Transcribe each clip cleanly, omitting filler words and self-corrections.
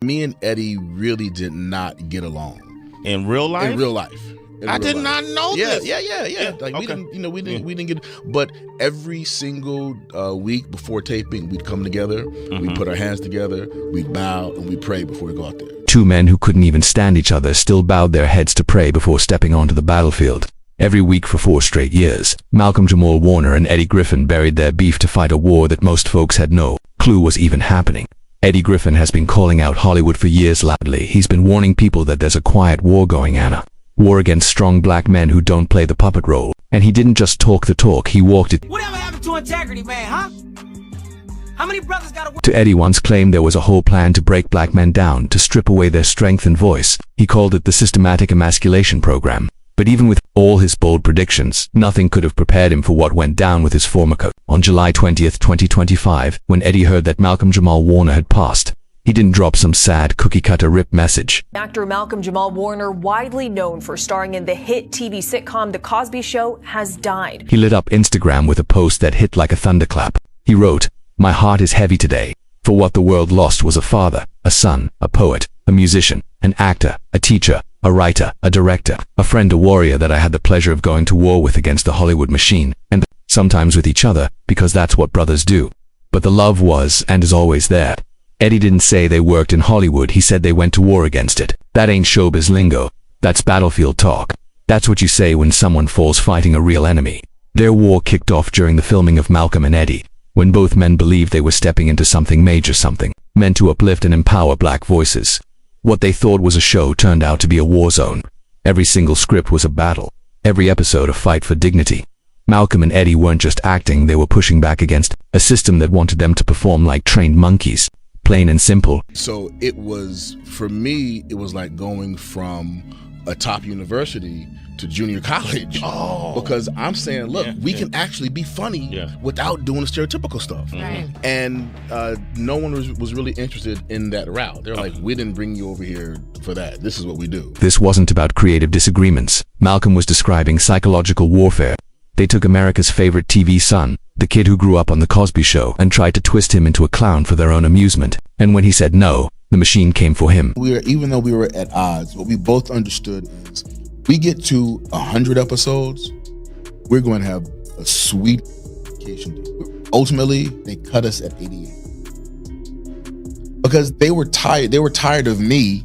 Me and Eddie really did not get along. In real life? In real life. I did not know this. Yeah. Like okay. we didn't get. But every single week before taping, we'd come together. We'd put our hands together. We'd bow and we'd pray before we go out there. Two men who couldn't even stand each other still bowed their heads to pray before stepping onto the battlefield. Every week for 4 straight years, Malcolm-Jamal Warner and Eddie Griffin buried their beef to fight a war that most folks had no clue was even happening. Eddie Griffin has been calling out Hollywood for years loudly. He's been warning people that there's a quiet war going on. War against strong black men who don't play the puppet role. And he didn't just talk the talk, he walked it. Whatever happened to integrity, man, huh? How many brothers got to Eddie once claimed there was a whole plan to break black men down, to strip away their strength and voice. He called it the systematic emasculation program. But even with all his bold predictions, nothing could have prepared him for what went down with his former coach. On July 20th, 2025, when Eddie heard that Malcolm-Jamal Warner had passed, he didn't drop some sad cookie-cutter rip message. Actor Malcolm-Jamal Warner, widely known for starring in the hit TV sitcom The Cosby Show, has died. He lit up Instagram with a post that hit like a thunderclap. He wrote, "My heart is heavy today, for what the world lost was a father, a son, a poet, a musician, an actor, a teacher, a writer, a director, a friend, a warrior that I had the pleasure of going to war with against the Hollywood machine, and sometimes with each other, because that's what brothers do. But the love was, and is always there." Eddie didn't say they worked in Hollywood, he said they went to war against it. That ain't showbiz lingo. That's battlefield talk. That's what you say when someone falls fighting a real enemy. Their war kicked off during the filming of Malcolm and Eddie, when both men believed they were stepping into something major, something meant to uplift and empower black voices. What they thought was a show turned out to be a war zone. Every single script was a battle. Every episode a fight for dignity. Malcolm and Eddie weren't just acting, they were pushing back against a system that wanted them to perform like trained monkeys. Plain and simple. So it was, for me, it was like going from a top university to junior college. Because I'm saying, look, we can actually be funny without doing the stereotypical stuff. Right. And no one was really interested in that route. They're like, we didn't bring you over here for that. This is what we do. This wasn't about creative disagreements. Malcolm was describing psychological warfare. They took America's favorite TV son, the kid who grew up on The Cosby Show, and tried to twist him into a clown for their own amusement. And when he said no, the machine came for him. Even though we were at odds, what we both understood is we get to 100 episodes, we're going to have a sweet vacation deal. Ultimately, they cut us at 88. Because they were tired. They were tired of me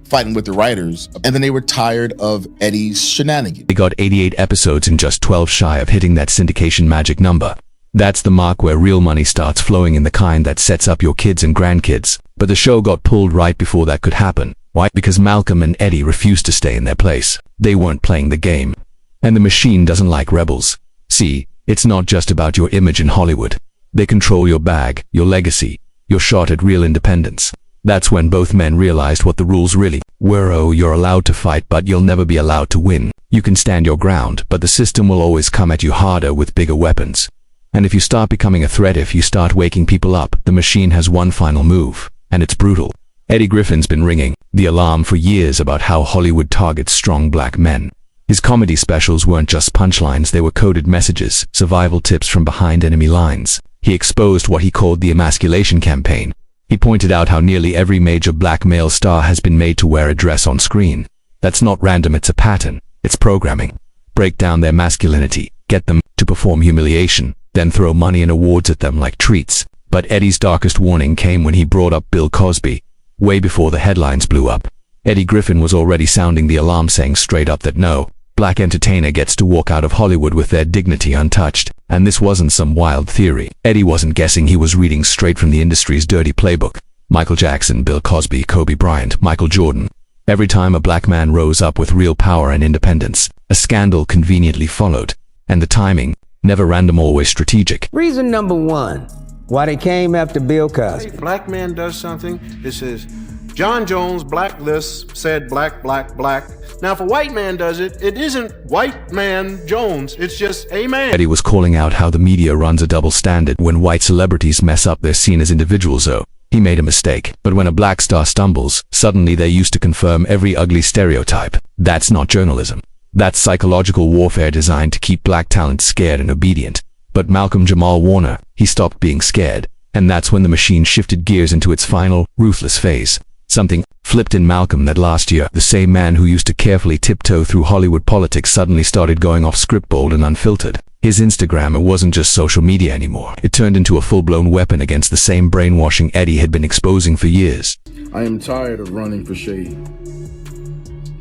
fighting with the writers, and then they were tired of Eddie's shenanigans. They got 88 episodes and just 12 shy of hitting that syndication magic number. That's the mark where real money starts flowing, in the kind that sets up your kids and grandkids. But the show got pulled right before that could happen. Why? Because Malcolm and Eddie refused to stay in their place. They weren't playing the game. And the machine doesn't like rebels. See, it's not just about your image in Hollywood. They control your bag, your legacy, your shot at real independence. That's when both men realized what the rules really were. Oh, you're allowed to fight, but you'll never be allowed to win. You can stand your ground, but the system will always come at you harder with bigger weapons. And if you start becoming a threat, if you start waking people up, the machine has one final move, and it's brutal. Eddie Griffin's been ringing the alarm for years about how Hollywood targets strong black men. His comedy specials weren't just punchlines, they were coded messages, survival tips from behind enemy lines. He exposed what he called the emasculation campaign. He pointed out how nearly every major black male star has been made to wear a dress on screen. That's not random, it's a pattern. It's programming. Break down their masculinity, get them to perform humiliation, then throw money and awards at them like treats. But Eddie's darkest warning came when he brought up Bill Cosby, way before the headlines blew up. Eddie Griffin was already sounding the alarm, saying straight up that no black entertainer gets to walk out of Hollywood with their dignity untouched. And this wasn't some wild theory. Eddie wasn't guessing, he was reading straight from the industry's dirty playbook. Michael Jackson, Bill Cosby, Kobe Bryant, Michael Jordan. Every time a black man rose up with real power and independence, a scandal conveniently followed. And the timing, never random, always strategic. Reason number one, why they came after Bill Cosby. If a black man does something, it says, John Jones, black list, said black, black, black. Now, if a white man does it, it isn't white man Jones, it's just a man. Eddie was calling out how the media runs a double standard. When white celebrities mess up, they're seen as individuals. Oh, he made a mistake. But when a black star stumbles, suddenly they're used to confirm every ugly stereotype. That's not journalism. That's psychological warfare designed to keep black talent scared and obedient. But Malcolm-Jamal Warner, he stopped being scared. And that's when the machine shifted gears into its final, ruthless phase. Something flipped in Malcolm that last year. The same man who used to carefully tiptoe through Hollywood politics suddenly started going off script, bold and unfiltered. His Instagram, it wasn't just social media anymore. It turned into a full-blown weapon against the same brainwashing Eddie had been exposing for years. I am tired of running for shade.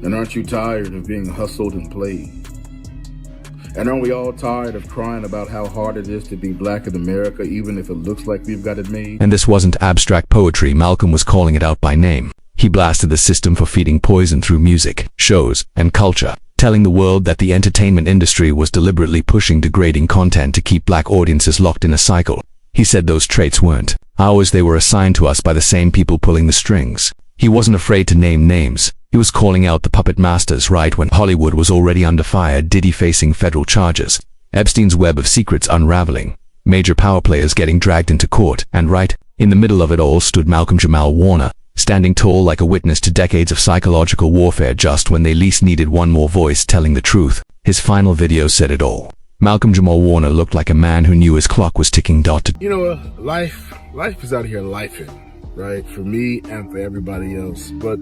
And aren't you tired of being hustled and played? And aren't we all tired of crying about how hard it is to be black in America, even if it looks like we've got it made? And this wasn't abstract poetry. Malcolm was calling it out by name. He blasted the system for feeding poison through music, shows, and culture, telling the world that the entertainment industry was deliberately pushing degrading content to keep black audiences locked in a cycle. He said those traits weren't ours, they were assigned to us by the same people pulling the strings. He wasn't afraid to name names. He was calling out the puppet masters right when Hollywood was already under fire, Diddy facing federal charges, Epstein's web of secrets unraveling, major power players getting dragged into court, and right in the middle of it all stood Malcolm-Jamal Warner, standing tall like a witness to decades of psychological warfare just when they least needed one more voice telling the truth. His final video said it all. Malcolm-Jamal Warner looked like a man who knew his clock was ticking. You know, life is out here lifing, right? For me and for everybody else. But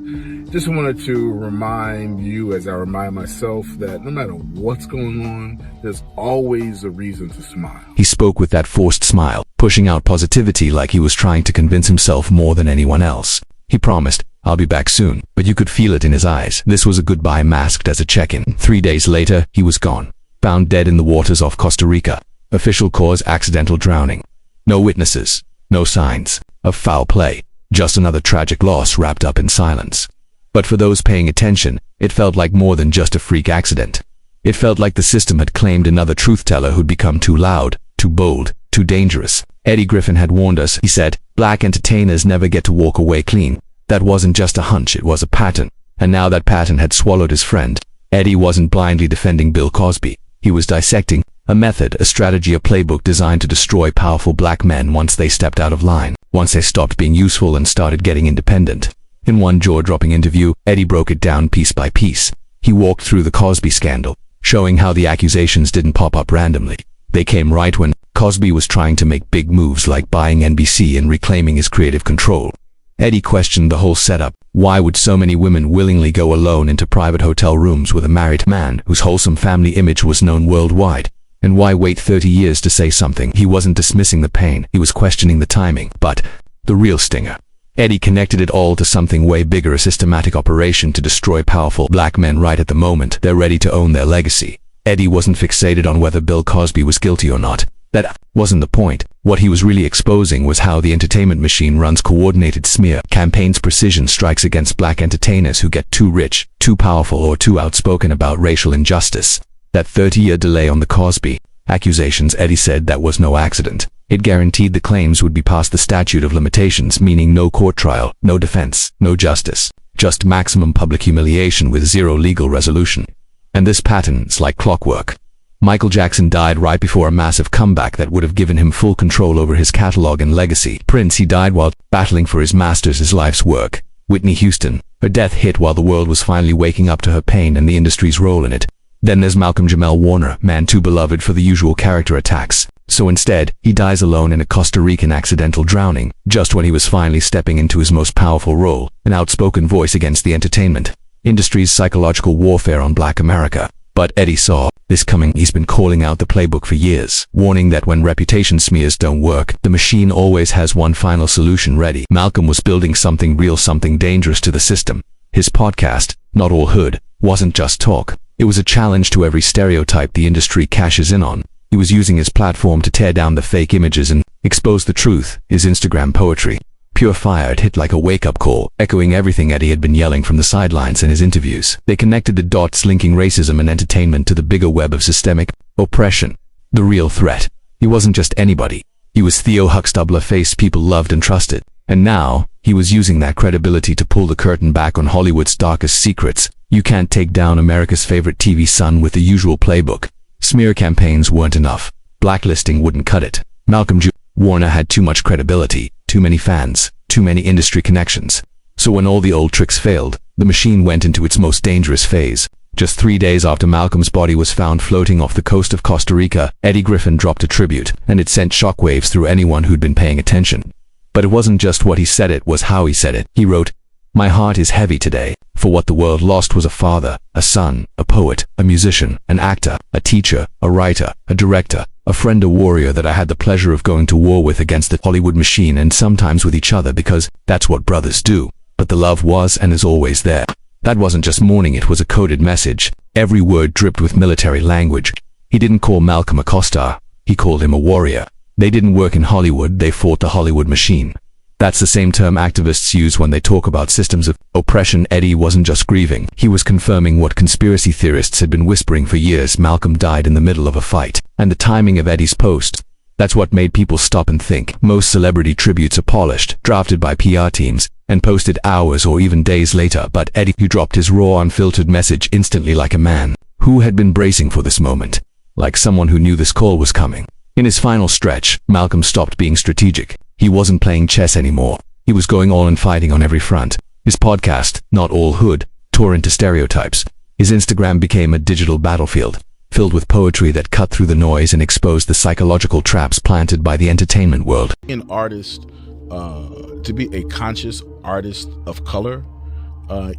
just wanted to remind you, as I remind myself, that no matter what's going on, there's always a reason to smile. He spoke with that forced smile, pushing out positivity like he was trying to convince himself more than anyone else. He promised, "I'll be back soon," but you could feel it in his eyes. This was a goodbye masked as a check-in. 3 days later, he was gone. Found dead in the waters off Costa Rica. Official cause: accidental drowning. No witnesses, no signs of foul play. Just another tragic loss wrapped up in silence. But for those paying attention, it felt like more than just a freak accident. It felt like the system had claimed another truth-teller who'd become too loud, too bold, too dangerous. Eddie Griffin had warned us. He said, "Black entertainers never get to walk away clean." That wasn't just a hunch, it was a pattern. And now that pattern had swallowed his friend. Eddie wasn't blindly defending Bill Cosby. He was dissecting a method, a strategy, a playbook designed to destroy powerful black men once they stepped out of line, once they stopped being useful and started getting independent. In one jaw-dropping interview, Eddie broke it down piece by piece. He walked through the Cosby scandal, showing how the accusations didn't pop up randomly. They came right when Cosby was trying to make big moves like buying NBC and reclaiming his creative control. Eddie questioned the whole setup. Why would so many women willingly go alone into private hotel rooms with a married man whose wholesome family image was known worldwide? And why wait 30 years to say something? He wasn't dismissing the pain, he was questioning the timing. But the real stinger. Eddie connected it all to something way bigger, a systematic operation to destroy powerful black men right at the moment they're ready to own their legacy. Eddie wasn't fixated on whether Bill Cosby was guilty or not. That wasn't the point. What he was really exposing was how the entertainment machine runs coordinated smear campaigns, precision strikes against black entertainers who get too rich, too powerful, or too outspoken about racial injustice. That 30-year delay on the Cosby accusations, Eddie said, that was no accident. It guaranteed the claims would be past the statute of limitations, meaning no court trial, no defense, no justice, just maximum public humiliation with zero legal resolution. And this pattern's like clockwork. Michael Jackson died right before a massive comeback that would have given him full control over his catalog and legacy. Prince, he died while battling for his masters, his life's work. Whitney Houston, her death hit while the world was finally waking up to her pain and the industry's role in it. Then there's Malcolm-Jamal Warner, man too beloved for the usual character attacks. So instead, he dies alone in a Costa Rican accidental drowning, just when he was finally stepping into his most powerful role, an outspoken voice against the entertainment industry's psychological warfare on black America. But Eddie saw this coming. He's been calling out the playbook for years, warning that when reputation smears don't work, the machine always has one final solution ready. Malcolm was building something real, something dangerous to the system. His podcast, Not All Hood, wasn't just talk. It was a challenge to every stereotype the industry cashes in on. He was using his platform to tear down the fake images and expose the truth. His Instagram poetry, pure fire, it hit like a wake-up call, echoing everything Eddie had been yelling from the sidelines in his interviews. They connected the dots, linking racism and entertainment to the bigger web of systemic oppression. The real threat. He wasn't just anybody. He was Theo Huxtable, a face people loved and trusted. And now, he was using that credibility to pull the curtain back on Hollywood's darkest secrets. You can't take down America's favorite TV sun with the usual playbook. Smear campaigns weren't enough. Blacklisting wouldn't cut it. Malcolm-Jamal Warner had too much credibility, too many fans, too many industry connections. So when all the old tricks failed, the machine went into its most dangerous phase. Just 3 days after Malcolm's body was found floating off the coast of Costa Rica, Eddie Griffin dropped a tribute, and it sent shockwaves through anyone who'd been paying attention. But it wasn't just what he said, it was how he said it. He wrote, My heart is heavy today, for what the world lost was a father, a son, a poet, a musician, an actor, a teacher, a writer, a director, a friend, a warrior that I had the pleasure of going to war with against the Hollywood machine and sometimes with each other because that's what brothers do. But the love was and is always there. That wasn't just mourning, it was a coded message. Every word dripped with military language. He didn't call Malcolm a co-star, he called him a warrior. They didn't work in Hollywood, they fought the Hollywood machine. That's the same term activists use when they talk about systems of oppression. Eddie wasn't just grieving, he was confirming what conspiracy theorists had been whispering for years. Malcolm died in the middle of a fight. And the timing of Eddie's post, that's what made people stop and think. Most celebrity tributes are polished, drafted by PR teams, and posted hours or even days later. But Eddie, who dropped his raw, unfiltered message instantly, like a man who had been bracing for this moment, like someone who knew this call was coming. In his final stretch, Malcolm stopped being strategic. He wasn't playing chess anymore. He was going all in, fighting on every front. His podcast, Not All Hood, tore into stereotypes. His Instagram became a digital battlefield, filled with poetry that cut through the noise and exposed the psychological traps planted by the entertainment world. An artist, to be a conscious artist of color,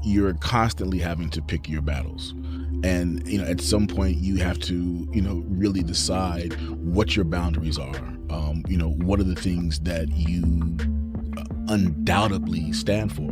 you're constantly having to pick your battles. And, at some point you have to, really decide what your boundaries are. What are the things that you undoubtedly stand for.